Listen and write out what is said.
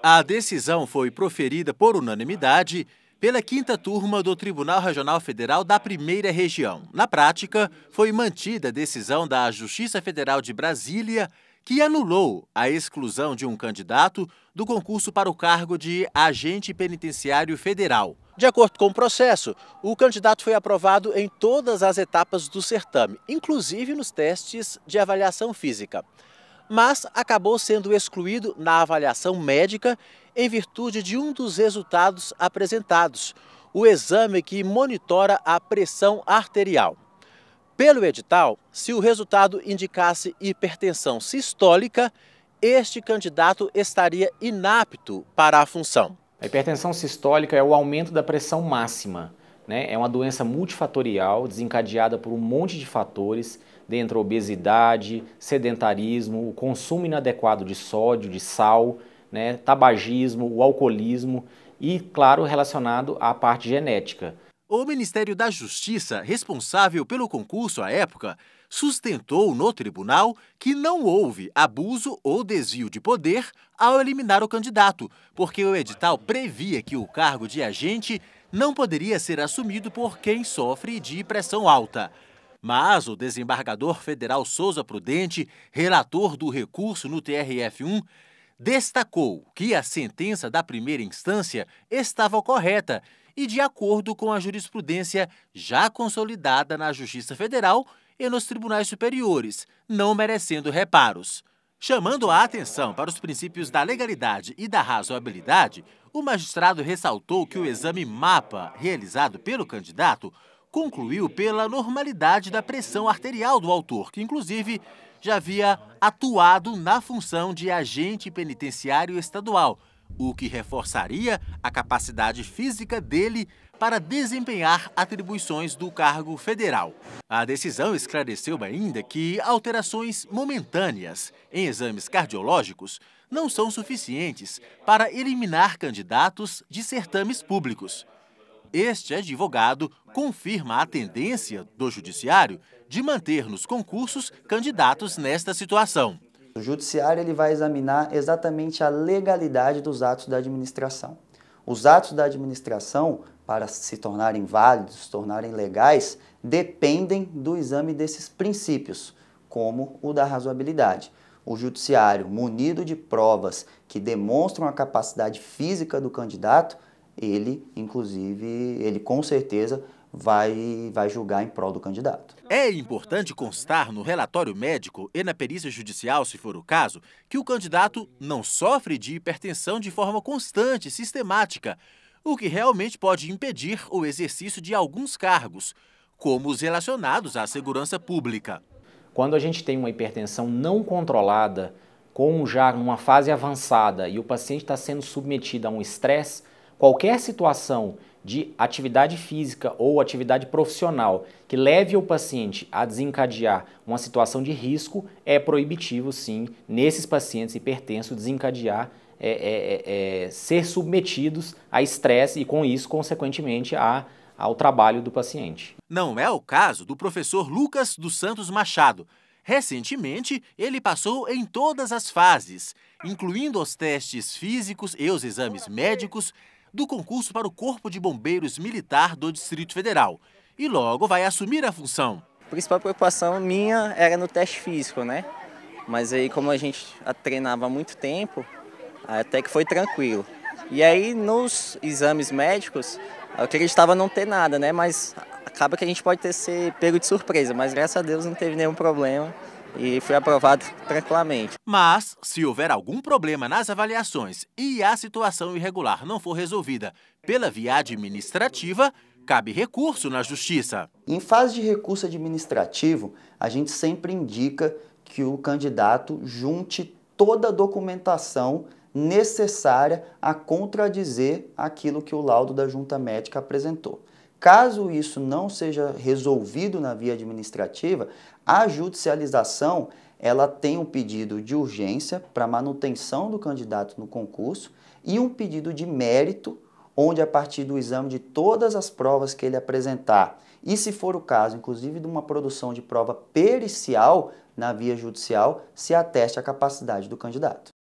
A decisão foi proferida por unanimidade pela 5ª Turma do Tribunal Regional Federal da Primeira Região. Na prática, foi mantida a decisão da Justiça Federal de Brasília, que anulou a exclusão de um candidato do concurso para o cargo de agente penitenciário federal. De acordo com o processo, o candidato foi aprovado em todas as etapas do certame, inclusive nos testes de avaliação física, mas acabou sendo excluído na avaliação médica em virtude de um dos resultados apresentados, o exame que monitora a pressão arterial. Pelo edital, se o resultado indicasse hipertensão sistólica, este candidato estaria inapto para a função. A hipertensão sistólica é o aumento da pressão máxima, né? É uma doença multifatorial desencadeada por um monte de fatores, dentre a obesidade, sedentarismo, o consumo inadequado de sódio, de sal, né? Tabagismo, o alcoolismo e, claro, relacionado à parte genética. O Ministério da Justiça, responsável pelo concurso à época, sustentou no tribunal que não houve abuso ou desvio de poder ao eliminar o candidato, porque o edital previa que o cargo de agente não poderia ser assumido por quem sofre de pressão alta. Mas o desembargador federal Souza Prudente, relator do recurso no TRF1, destacou que a sentença da primeira instância estava correta e de acordo com a jurisprudência já consolidada na Justiça Federal e nos tribunais superiores, não merecendo reparos. Chamando a atenção para os princípios da legalidade e da razoabilidade, o magistrado ressaltou que o exame MAPA realizado pelo candidato concluiu pela normalidade da pressão arterial do autor, que inclusive já havia atuado na função de agente penitenciário estadual, o que reforçaria a capacidade física dele para desempenhar atribuições do cargo federal. A decisão esclareceu ainda que alterações momentâneas em exames cardiológicos não são suficientes para eliminar candidatos de certames públicos. Este advogado confirma a tendência do Judiciário de manter nos concursos candidatos nesta situação. O Judiciário ele vai examinar exatamente a legalidade dos atos da administração. Os atos da administração, para se tornarem válidos, se tornarem legais, dependem do exame desses princípios, como o da razoabilidade. O Judiciário, munido de provas que demonstram a capacidade física do candidato, ele com certeza vai julgar em prol do candidato. É importante constar no relatório médico e na perícia judicial, se for o caso, que o candidato não sofre de hipertensão de forma constante e sistemática, o que realmente pode impedir o exercício de alguns cargos, como os relacionados à segurança pública. Quando a gente tem uma hipertensão não controlada, com já numa fase avançada e o paciente está sendo submetido a um estresse, qualquer situação de atividade física ou atividade profissional que leve o paciente a desencadear uma situação de risco, é proibitivo, sim, nesses pacientes hipertensos desencadear, ser submetidos a estresse e, com isso, consequentemente, ao trabalho do paciente. Não é o caso do professor Lucas dos Santos Machado. Recentemente, ele passou em todas as fases, incluindo os testes físicos e os exames médicos do concurso para o Corpo de Bombeiros Militar do Distrito Federal e logo vai assumir a função. A principal preocupação minha era no teste físico, né? Mas aí, como a gente treinava há muito tempo, até que foi tranquilo. E aí, nos exames médicos, eu acreditava não ter nada, né? Mas acaba que a gente pode ter sido pego de surpresa, mas graças a Deus não teve nenhum problema e fui aprovado tranquilamente. Mas, se houver algum problema nas avaliações e a situação irregular não for resolvida pela via administrativa, cabe recurso na Justiça. Em fase de recurso administrativo, a gente sempre indica que o candidato junte toda a documentação necessária a contradizer aquilo que o laudo da junta médica apresentou. Caso isso não seja resolvido na via administrativa, a judicialização ela tem um pedido de urgência para manutenção do candidato no concurso e um pedido de mérito, onde a partir do exame de todas as provas que ele apresentar, e se for o caso, inclusive de uma produção de prova pericial na via judicial, se ateste a capacidade do candidato.